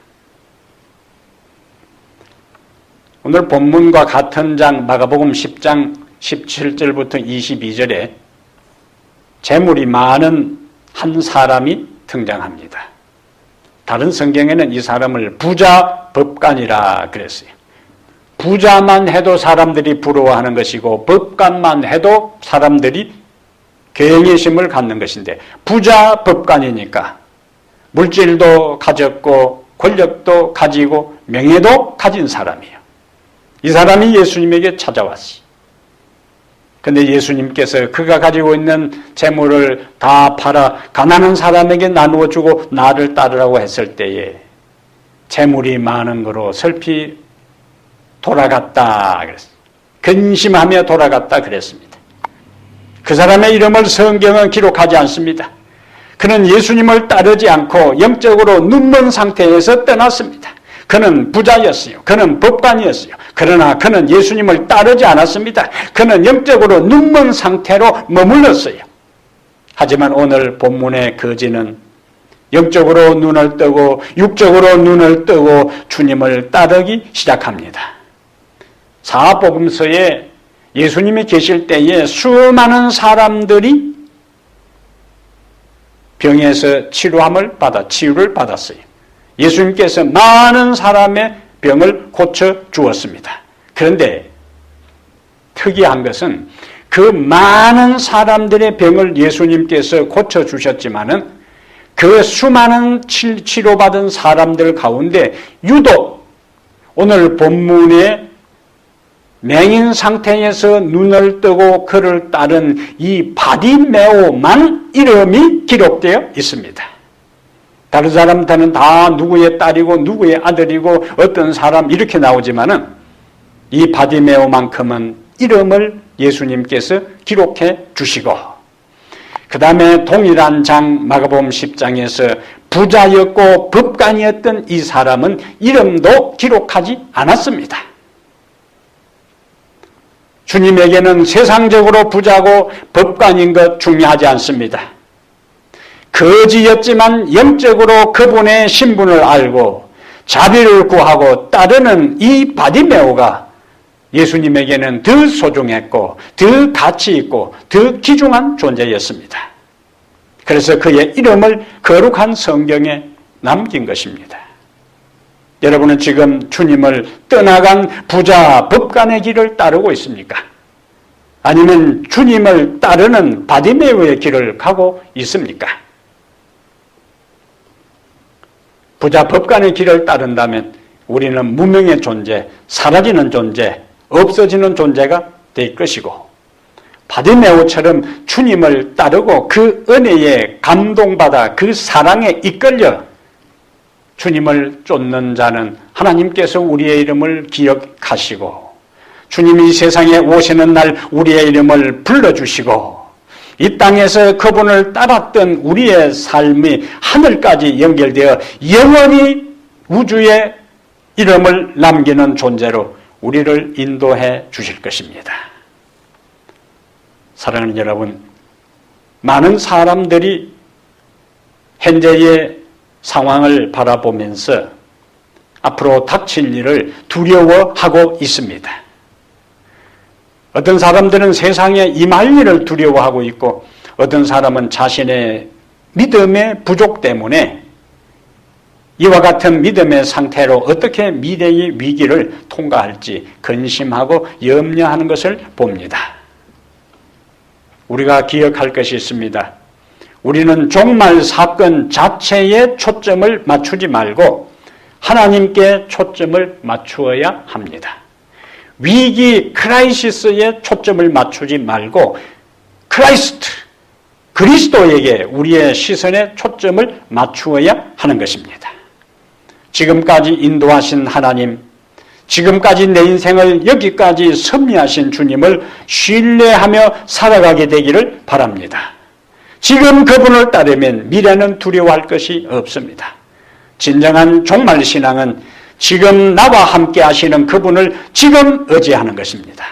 오늘 본문과 같은 장 마가복음 10장 17절부터 22절에 재물이 많은 한 사람이 등장합니다. 다른 성경에는 이 사람을 부자 법관이라 그랬어요. 부자만 해도 사람들이 부러워하는 것이고 법관만 해도 사람들이 경외심을 갖는 것인데 부자 법관이니까 물질도 가졌고 권력도 가지고 명예도 가진 사람이에요. 이 사람이 예수님에게 찾아왔어요. 근데 예수님께서 그가 가지고 있는 재물을 다 팔아 가난한 사람에게 나누어 주고 나를 따르라고 했을 때에 재물이 많은 거로 슬피 돌아갔다 그랬어요. 근심하며 돌아갔다 그랬습니다. 그 사람의 이름을 성경은 기록하지 않습니다. 그는 예수님을 따르지 않고 영적으로 눈먼 상태에서 떠났습니다. 그는 부자였어요. 그는 법관이었어요. 그러나 그는 예수님을 따르지 않았습니다. 그는 영적으로 눈먼 상태로 머물렀어요. 하지만 오늘 본문의 거지는 영적으로 눈을 뜨고 육적으로 눈을 뜨고 주님을 따르기 시작합니다. 사복음서에 예수님이 계실 때에 수많은 사람들이 병에서 치유를 받았어요. 예수님께서 많은 사람의 병을 고쳐 주었습니다. 그런데 특이한 것은 그 많은 사람들의 병을 예수님께서 고쳐 주셨지만은 그 수많은 치료받은 사람들 가운데 유독 오늘 본문에 맹인 상태에서 눈을 뜨고 그를 따른 이 바디메오만 이름이 기록되어 있습니다. 다른 사람들은 다 누구의 딸이고 누구의 아들이고 어떤 사람 이렇게 나오지만은 이 바디메오만큼은 이름을 예수님께서 기록해 주시고 그 다음에 동일한 장 마가복음 10장에서 부자였고 법관이었던 이 사람은 이름도 기록하지 않았습니다. 주님에게는 세상적으로 부자고 법관인 것 중요하지 않습니다. 거지였지만 영적으로 그분의 신분을 알고 자비를 구하고 따르는 이 바디메오가 예수님에게는 더 소중했고 더 가치 있고 더 귀중한 존재였습니다. 그래서 그의 이름을 거룩한 성경에 남긴 것입니다. 여러분은 지금 주님을 떠나간 부자 법관의 길을 따르고 있습니까? 아니면 주님을 따르는 바디메오의 길을 가고 있습니까? 부자 법관의 길을 따른다면 우리는 무명의 존재, 사라지는 존재, 없어지는 존재가 될 것이고 바디메오처럼 주님을 따르고 그 은혜에 감동받아 그 사랑에 이끌려 주님을 쫓는 자는 하나님께서 우리의 이름을 기억하시고 주님이 이 세상에 오시는 날 우리의 이름을 불러주시고 이 땅에서 그분을 따랐던 우리의 삶이 하늘까지 연결되어 영원히 우주에 이름을 남기는 존재로 우리를 인도해 주실 것입니다. 사랑하는 여러분, 많은 사람들이 현재의 상황을 바라보면서 앞으로 닥칠 일을 두려워하고 있습니다. 어떤 사람들은 세상에 임할 일을 두려워하고 있고 어떤 사람은 자신의 믿음의 부족 때문에 이와 같은 믿음의 상태로 어떻게 미래의 위기를 통과할지 근심하고 염려하는 것을 봅니다. 우리가 기억할 것이 있습니다. 우리는 종말 사건 자체에 초점을 맞추지 말고 하나님께 초점을 맞추어야 합니다. 위기 크라이시스에 초점을 맞추지 말고 그리스도에게 우리의 시선에 초점을 맞추어야 하는 것입니다. 지금까지 인도하신 하나님, 지금까지 내 인생을 여기까지 섭리하신 주님을 신뢰하며 살아가게 되기를 바랍니다. 지금 그분을 따르면 미래는 두려워할 것이 없습니다. 진정한 종말신앙은 지금 나와 함께 하시는 그분을 지금 의지하는 것입니다.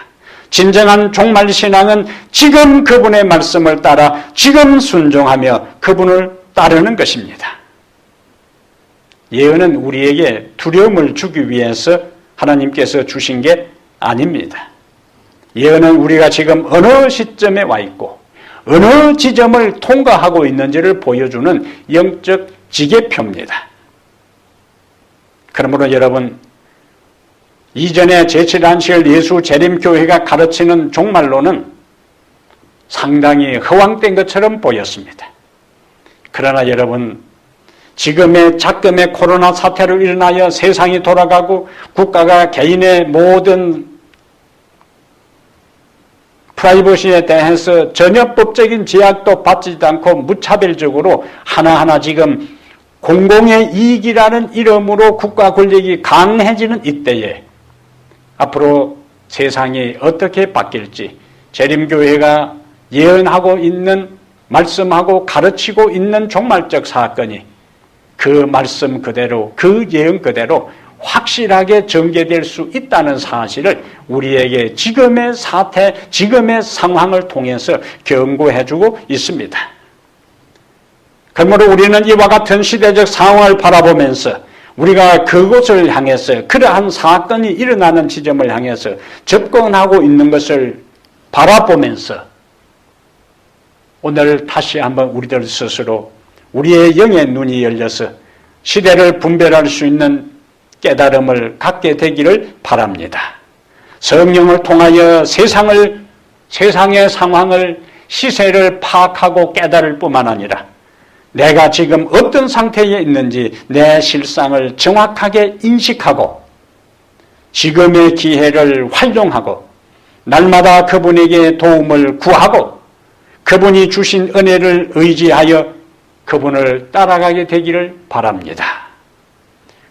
진정한 종말신앙은 지금 그분의 말씀을 따라 지금 순종하며 그분을 따르는 것입니다. 예언은 우리에게 두려움을 주기 위해서 하나님께서 주신 게 아닙니다. 예언은 우리가 지금 어느 시점에 와 있고 어느 지점을 통과하고 있는지를 보여주는 영적 지계표입니다. 그러므로 여러분, 이전에 제7안식일 예수 재림교회가 가르치는 종말론은 상당히 허황된 것처럼 보였습니다. 그러나 여러분, 지금의 작금의 코로나 사태로 일어나여 세상이 돌아가고 국가가 개인의 모든 프라이버시에 대해서 전혀 법적인 제약도 받지도 않고 무차별적으로 하나하나 지금 공공의 이익이라는 이름으로 국가 권력이 강해지는 이때에 앞으로 세상이 어떻게 바뀔지 재림교회가 예언하고 있는, 말씀하고 가르치고 있는 종말적 사건이 그 말씀 그대로, 그 예언 그대로 확실하게 전개될 수 있다는 사실을 우리에게 지금의 사태, 지금의 상황을 통해서 경고해주고 있습니다. 그러므로 우리는 이와 같은 시대적 상황을 바라보면서 우리가 그곳을 향해서, 그러한 사건이 일어나는 지점을 향해서 접근하고 있는 것을 바라보면서 오늘 다시 한번 우리들 스스로 우리의 영의 눈이 열려서 시대를 분별할 수 있는 깨달음을 갖게 되기를 바랍니다. 성령을 통하여 세상의 상황을, 시세를 파악하고 깨달을 뿐만 아니라 내가 지금 어떤 상태에 있는지 내 실상을 정확하게 인식하고 지금의 기회를 활용하고 날마다 그분에게 도움을 구하고 그분이 주신 은혜를 의지하여 그분을 따라가게 되기를 바랍니다.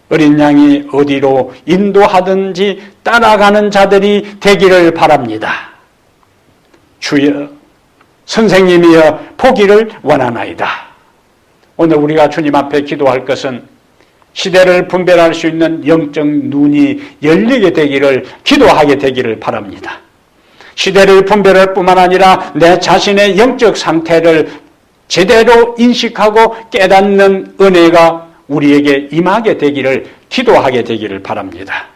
어린 양이 어디로 인도하든지 따라가는 자들이 되기를 바랍니다. 주여, 선생님이여 보기를 원하나이다. 오늘 우리가 주님 앞에 기도할 것은 시대를 분별할 수 있는 영적 눈이 열리게 되기를, 기도하게 되기를 바랍니다. 시대를 분별할 뿐만 아니라 내 자신의 영적 상태를 제대로 인식하고 깨닫는 은혜가 우리에게 임하게 되기를, 기도하게 되기를 바랍니다.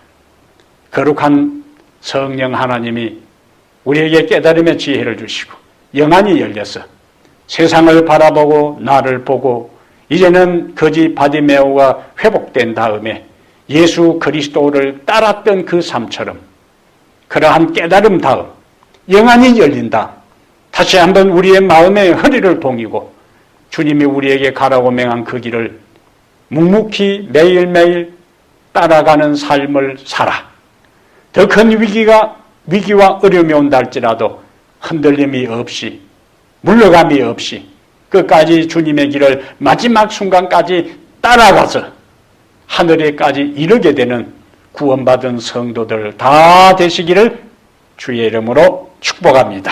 거룩한 성령 하나님이 우리에게 깨달음의 지혜를 주시고 영안이 열려서 세상을 바라보고 나를 보고 이제는 거지 바디메오가 회복된 다음에 예수 그리스도를 따랐던 그 삶처럼 그러한 깨달음 다음 영안이 열린다. 다시 한번 우리의 마음의 허리를 동이고 주님이 우리에게 가라고 명한 그 길을 묵묵히 매일매일 따라가는 삶을 살아. 더 큰 위기와 어려움이 온다 할지라도 흔들림이 없이, 물러감이 없이 끝까지 주님의 길을 마지막 순간까지 따라가서 하늘에까지 이르게 되는 구원받은 성도들 다 되시기를 주의 이름으로 축복합니다.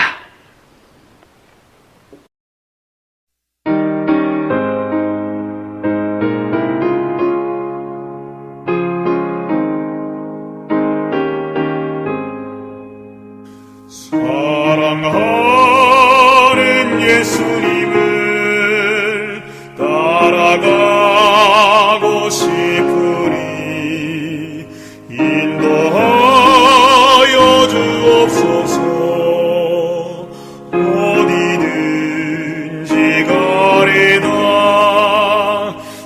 사랑하는 예수님을 따라가고 싶으니 인도하여 주옵소서. 어디든지 가리다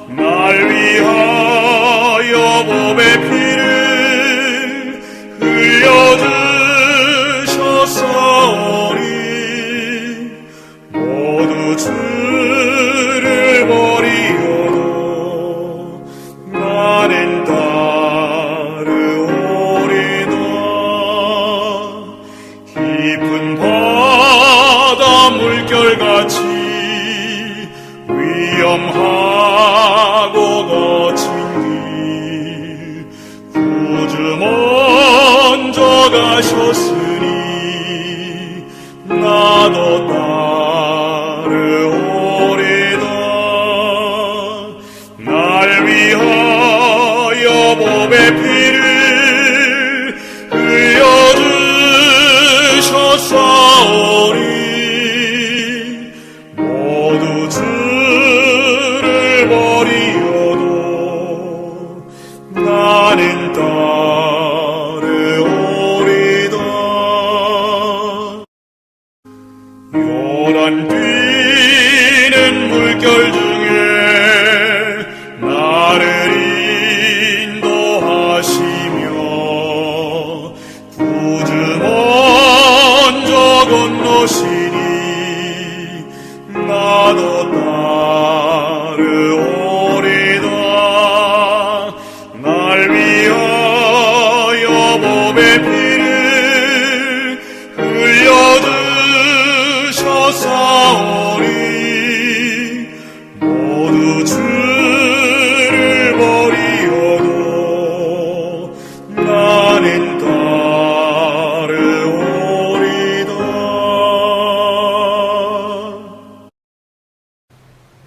날 위하여 몸의 피를 흘려주셨사오니 모두 주를 버리어도 나는 따르오리다. 깊은 바다 물결같이 위험하고 거친 길 구주 먼저 가셨으니 나도 따르오리다. 날 위하여 몸의 피를 흘려주셨사오니 모두 주를 버리어도 나는 따르오리다.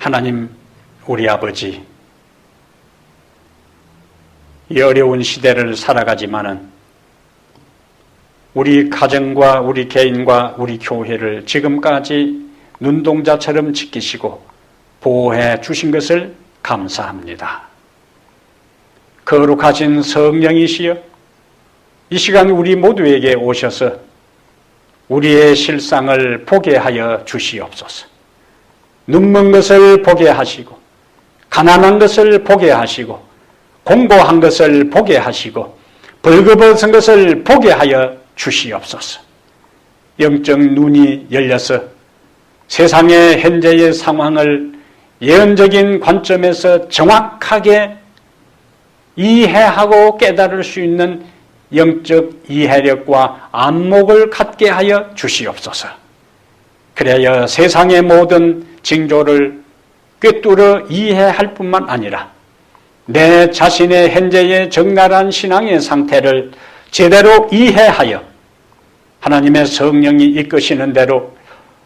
하나님, 우리 아버지, 이 어려운 시대를 살아가지만은 우리 가정과 우리 개인과 우리 교회를 지금까지 눈동자처럼 지키시고 보호해 주신 것을 감사합니다. 거룩하신 성령이시여, 이 시간 우리 모두에게 오셔서 우리의 실상을 보게 하여 주시옵소서. 눈먼 것을 보게 하시고, 가난한 것을 보게 하시고, 공고한 것을 보게 하시고, 벌거벗은 것을 보게 하여 주시옵소서. 영적 눈이 열려서 세상의 현재의 상황을 예언적인 관점에서 정확하게 이해하고 깨달을 수 있는 영적 이해력과 안목을 갖게 하여 주시옵소서. 그래야 세상의 모든 징조를 꿰뚫어 이해할 뿐만 아니라 내 자신의 현재의 적나라한 신앙의 상태를 제대로 이해하여 하나님의 성령이 이끄시는 대로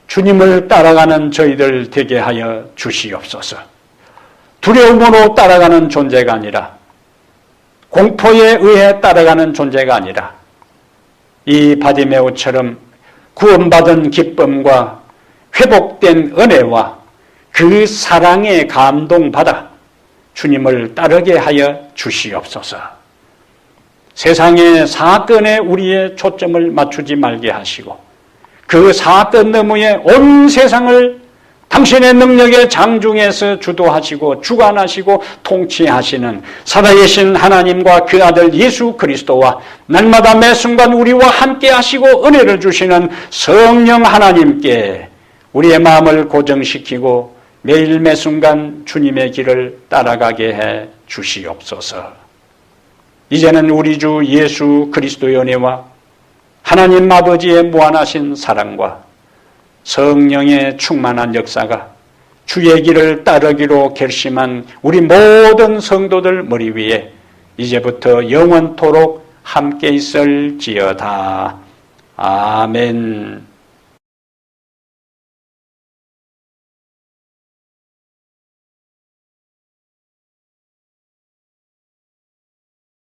주님을 따라가는 저희들 되게 하여 주시옵소서. 두려움으로 따라가는 존재가 아니라, 공포에 의해 따라가는 존재가 아니라, 이 바디메오처럼 구원받은 기쁨과 회복된 은혜와 그 사랑에 감동받아 주님을 따르게 하여 주시옵소서. 세상의 사건에 우리의 초점을 맞추지 말게 하시고, 그 사건 너머에 온 세상을 당신의 능력의 장중에서 주도하시고 주관하시고 통치하시는 살아계신 하나님과 그 아들 예수 그리스도와 날마다 매 순간 우리와 함께 하시고 은혜를 주시는 성령 하나님께 우리의 마음을 고정시키고 매일 매 순간 주님의 길을 따라가게 해 주시옵소서. 이제는 우리 주 예수 그리스도의 은혜와 하나님 아버지의 무한하신 사랑과 성령의 충만한 역사가 주의 길을 따르기로 결심한 우리 모든 성도들 머리 위에 이제부터 영원토록 함께 있을지어다. 아멘.